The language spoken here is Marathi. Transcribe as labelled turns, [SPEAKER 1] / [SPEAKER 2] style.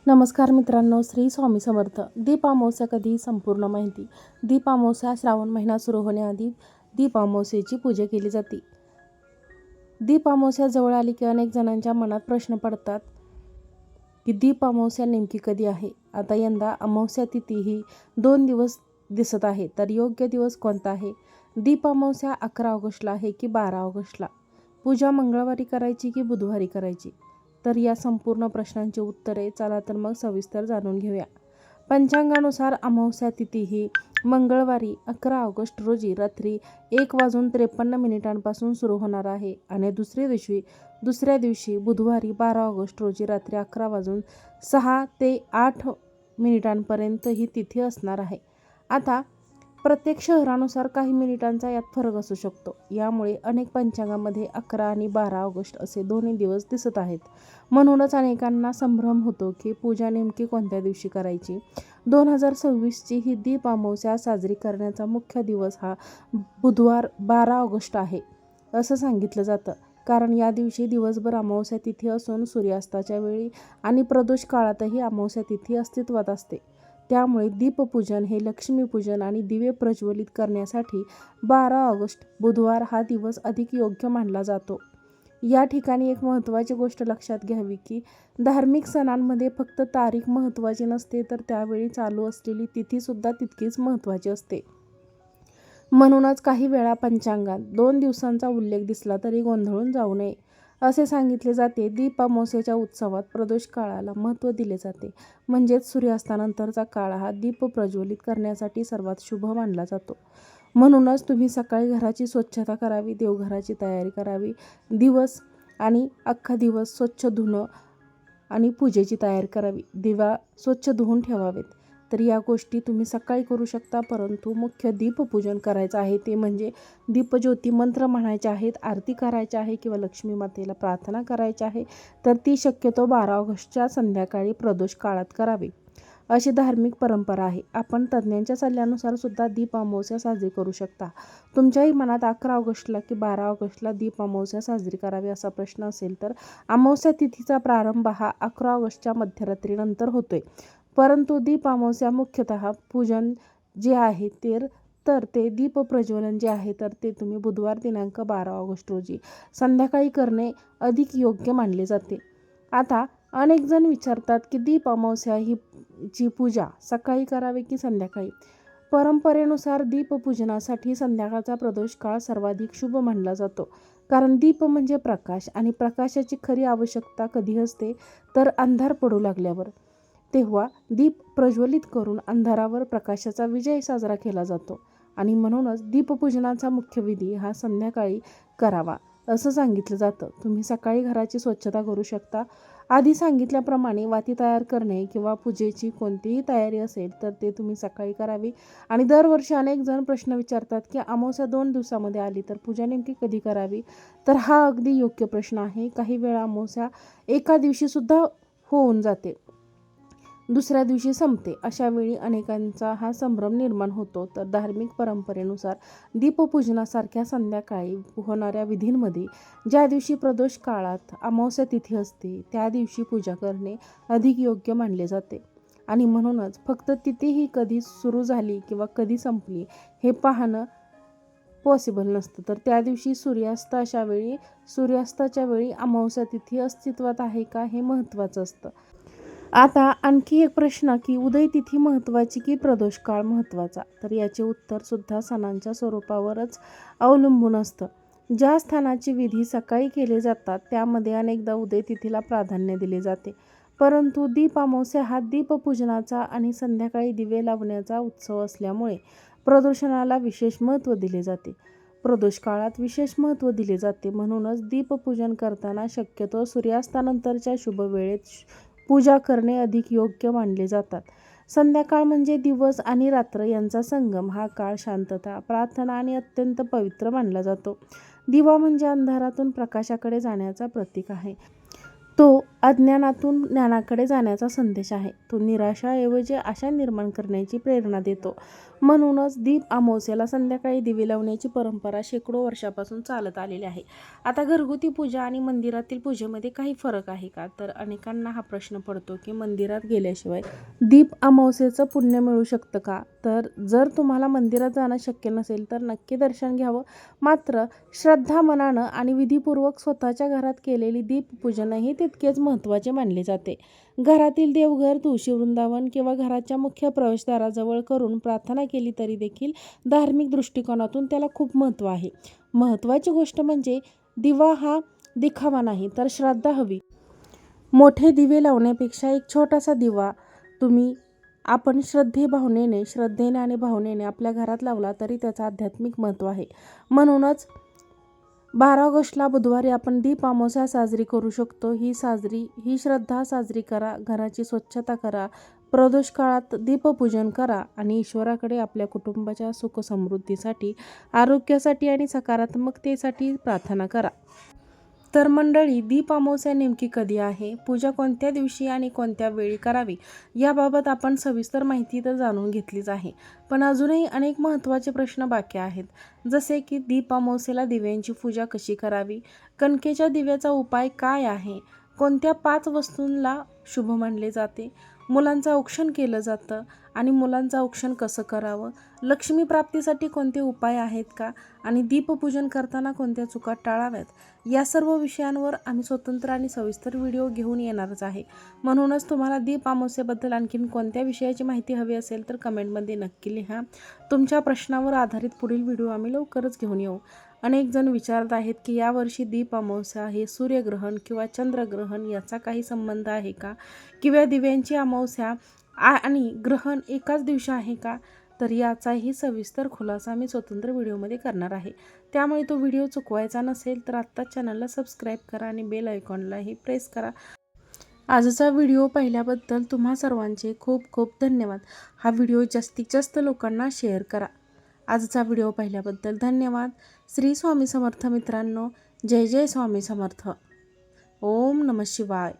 [SPEAKER 1] नमस्कार मित्रांनो, श्री स्वामी समर्थ. दीप अमावस्या कधी? संपूर्ण माहिती. दीप अमावस्या श्रावण महिना सुरू होण्याआधी दीप अमावस्येची पूजा केली जाते. दीप अमावस्या जवळ आली की अनेक जणांच्या मनात प्रश्न पडतात की दीप अमावस्या नेमकी कधी आहे. आता यंदा अमावस्या तिथी ही 2 दिवस दिसत आहे, तर योग्य दिवस कोणता आहे? दीप अमावस्या 11 ऑगस्टला आहे की 12 ऑगस्टला? पूजा मंगळवारी करायची की बुधवारी करायची? तर या संपूर्ण प्रश्नांची उत्तरे चला तर मग सविस्तर जाणून घेऊया. पंचांगानुसार अमावस्या तिथी ही मंगळवारी 11 ऑगस्ट रोजी रात्री 1:53 सुरू होणार आहे आणि दुसऱ्या दिवशी बुधवारी 12 ऑगस्ट रोजी रात्री 11:06 ते 8 ही तिथी असणार आहे. आता प्रत्येक शहरानुसार काही मिनिटांचा यात फरक असू शकतो. यामुळे अनेक पंचांगामध्ये 11 आणि 12 ऑगस्ट असे दोन्ही दिवस दिसत आहेत. म्हणूनच अनेकांना संभ्रम होतो की पूजा नेमकी कोणत्या दिवशी करायची. 2026ची ही दीप अमावस्या साजरी करण्याचा मुख्य दिवस हा बुधवार 12 ऑगस्ट आहे असं सांगितलं जातं. कारण या दिवशी दिवसभर अमावस्या तिथी असून सूर्यास्ताच्या वेळी आणि प्रदोष काळातही अमावस्या तिथी अस्तित्वात असते. त्यामुळे दीपपूजन हे लक्ष्मीपूजन आणि दिवे प्रज्वलित करण्यासाठी 12 ऑगस्ट बुधवार हा दिवस अधिक योग्य मानला जातो. या ठिकाणी एक महत्त्वाची गोष्ट लक्षात घ्यावी की धार्मिक सणांमध्ये फक्त तारीख महत्त्वाची नसते, तर त्यावेळी चालू असलेली तिथीसुद्धा तितकीच महत्त्वाची असते. म्हणूनच काही वेळा पंचांगात 2 दिवसांचा उल्लेख दिसला तरी गोंधळून जाऊ नये असे सांगितले जाते. दीप अमावस्येच्या उत्सवात प्रदोष काळाला महत्त्व दिले जाते. म्हणजेच सूर्यास्तानंतरचा काळ हा दीप प्रज्वलित करण्यासाठी सर्वात शुभ मानला जातो. म्हणूनच तुम्ही सकाळी घराची स्वच्छता करावी, देवघराची तयारी करावी, दिवस आणि अख्खा दिवस स्वच्छ धुणं आणि पूजेची तयारी करावी, दिवा स्वच्छ धुवून ठेवावेत. तर या गोष्टी तुम्ही सकाळी करू शकता. परंतु मुख्य दीपपूजन करायचं आहे ते म्हणजे दीपज्योती मंत्र म्हणायचे आहेत, आरती करायची आहे किंवा लक्ष्मी मातेला प्रार्थना करायची आहे, तर ती शक्यतो 12 ऑगस्टच्या संध्याकाळी प्रदोष काळात करावी अशी धार्मिक परंपरा आहे. आपण तज्ज्ञांच्या सल्ल्यानुसार सुद्धा दीप अमावस्या साजरी करू शकता. तुमच्याही मनात 11 ऑगस्टला की 12 ऑगस्टला दीप अमावस्या साजरी करावी असा प्रश्न असेल तर अमावस्या तिथीचा प्रारंभ हा 11 ऑगस्टच्या मध्यरात्रीनंतर होतोय. परंतु दीप अमावस्या मुख्यतः पूजन जे आहे ते दीप प्रज्वलन जे आहे तर ते तुम्ही बुधवार दिनांक 12 ऑगस्ट रोजी संध्याकाळी करणे अधिक योग्य मानले जाते. आता अनेक जण विचारतात की दीप अमावस्या ही ची पूजा सकाळी करावी की संध्याकाळी? परंपरेनुसार दीपपूजनासाठी संध्याकाळचा प्रदोष काळ सर्वाधिक शुभ मानला जातो. कारण दीप म्हणजे प्रकाश आणि प्रकाशाची खरी आवश्यकता कधी असते तर अंधार पडू लागल्यावर. तेव्हा दीप प्रज्वलित करून अंधारावर प्रकाशाचा विजय साजरा केला जातो आणि म्हणूनच दीपपूजनाचा मुख्य विधी हा संध्याकाळी करावा असं सांगितलं जातं. तुम्ही सकाळी घराची स्वच्छता करू शकता. आधी सांगितल्याप्रमाणे वाती तयार करणे किंवा पूजेची कोणतीही तयारी असेल तर ते तुम्ही सकाळी करावी. आणि दरवर्षी अनेक जण प्रश्न विचारतात की अमावस्या 2 दिवसामध्ये आली तर पूजा नेमकी कधी करावी? तर हा अगदी योग्य प्रश्न आहे. काही वेळा अमावस्या एका दिवशी सुद्धा होऊन जाते, दुसऱ्या दिवशी संपते. अशा वेळी अनेकांचा हा संभ्रम निर्माण होतो. तर धार्मिक परंपरेनुसार दीपपूजनासारख्या संध्याकाळी होणाऱ्या विधींमध्ये ज्या दिवशी प्रदोष काळात अमावस्या तिथी असते त्या दिवशी पूजा करणे अधिक योग्य मानले जाते. आणि म्हणूनच फक्त तिथी ही कधी सुरू झाली किंवा कधी संपली हे पाहणं पॉसिबल नसतं. तर त्या दिवशी सूर्यास्ताच्या वेळी अमावस्या तिथी अस्तित्वात आहे का हे महत्त्वाचं असतं. आता आणखी एक प्रश्न की उदय तिथी महत्त्वाची की प्रदोष काळ महत्त्वाचा? तर याचे उत्तर सुद्धा सणांच्या स्वरूपावरच अवलंबून असतं. ज्या स्थानाची विधी सकाळी केले जातात त्यामध्ये अनेकदा उदय तिथीला प्राधान्य दिले जाते. परंतु दीप अमावस्या हा दीपपूजनाचा आणि संध्याकाळी दिवे लावण्याचा उत्सव असल्यामुळे प्रदोषणाला विशेष महत्त्व दिले जाते. प्रदोष काळात विशेष महत्त्व दिले जाते. म्हणूनच दीपपूजन करताना शक्यतो सूर्यास्तानंतरच्या शुभ वेळेत पूजा करणे अधिक योग्य मानले जातात. संध्याकाळ म्हणजे दिवस आणि रात्र यांचा संगम. हा काळ शांतता, प्रार्थना आणि अत्यंत पवित्र मानला जातो. दिवा म्हणजे अंधारातून प्रकाशाकडे जाण्याचा प्रतीक आहे. तो अज्ञानातून ज्ञानाकडे जाण्याचा संदेश आहे. तो निराशाऐवजी आशा निर्माण करण्याची प्रेरणा देतो. म्हणूनच दीप अमावस्येला संध्याकाळी दिवे लावण्याची परंपरा शेकडो वर्षापासून चालत आलेली आहे. आता घरगुती पूजा आणि मंदिरातील पूजेमध्ये काही फरक आहे का? तर अनेकांना हा प्रश्न पडतो की मंदिरात गेल्याशिवाय दीप अमावस्येचं पुण्य मिळू शकतं का? तर जर तुम्हाला मंदिरात जाणं शक्य नसेल तर नक्की दर्शन घ्यावं. मात्र श्रद्धा मनानं आणि विधीपूर्वक स्वतःच्या घरात केलेली दीपपूजनही तितकेच महत्त्वाचे मानले जाते. घरातील देवघर, तुळशी वृंदावन किंवा घराच्या मुख्य प्रवेशद्वाराजवळ करून प्रार्थना केली तरी देखील धार्मिक दृष्टिकोनातून त्याला खूप महत्त्व आहे. महत्त्वाची गोष्ट म्हणजे दिवा हा दिखावा नाही तर श्रद्धा हवी. मोठे दिवे लावण्यापेक्षा एक छोटासा दिवा आपण श्रद्धेने आणि भावनेने आपल्या घरात लावला तरी त्याचं आध्यात्मिक महत्त्व आहे. म्हणूनच 12 ऑगस्टला बुधवारी आपण दीप अमावस्या साजरी करू शकतो. ही श्रद्धा साजरी करा, घराची स्वच्छता करा, प्रदोष काळात दीपपूजन करा आणि ईश्वराकडे आपल्या कुटुंबाच्या सुखसमृद्धीसाठी, आरोग्यासाठी आणि सकारात्मकतेसाठी प्रार्थना करा. तर मंडळी, दीप अमावस्या नेमकी कधी आहे, पूजा कोणत्या दिवशी आणि कोणत्या वेळी करावी याबाबत आपण सविस्तर माहिती तर जाणून घेतलीच आहे. पण अजूनही अनेक महत्त्वाचे प्रश्न बाकी आहेत. जसे की दीप अमावस्येला दिव्यांची पूजा कशी करावी, कणकेच्या दिव्याचा उपाय काय आहे, कोणत्या 5 वस्तूंना शुभ मानले जाते, मुलांचं औक्षण केलं जातं आणि मुलांचं औक्षण कसं करावं, लक्ष्मी प्राप्तीसाठी कोणते उपाय आहेत का आणि दीपपूजन करताना कोणत्या चुका टाळाव्यात, या सर्व विषयांवर आम्ही स्वतंत्र आणि सविस्तर व्हिडिओ घेऊन येणारच आहे. म्हणूनच तुम्हाला दीप अमावस्येबद्दल आणखीन कोणत्या विषयाची माहिती हवी असेल तर कमेंटमध्ये नक्की लिहा. तुमच्या प्रश्नावर आधारित पुढील व्हिडिओ आम्ही लवकरच घेऊन येऊ. अनेक जण विचारत आहेत की यावर्षी दीप अमावस्या हे सूर्यग्रहण किंवा चंद्रग्रहण याचा काही संबंध आहे का, किंवा दिव्यांची अमावस्या आणि ग्रहण एकाच दिवशी आहे का? तर याचाही सविस्तर खुलासा मी स्वतंत्र व्हिडिओमध्ये करणार आहे. त्यामुळे तो व्हिडिओ चुकवायचा नसेल तर आत्ताच चॅनलला सबस्क्राईब करा आणि बेल आयकॉनलाही प्रेस करा. आजचा व्हिडिओ पाहिल्याबद्दल तुम्हा सर्वांचे खूप खूप धन्यवाद. हा व्हिडिओ जास्तीत जास्त लोकांना शेअर करा. आजचा व्हिडिओ पाहिल्याबद्दल धन्यवाद. श्री स्वामी समर्थ मित्रांनो. जय जय स्वामी समर्थ. ओम नमः शिवाय.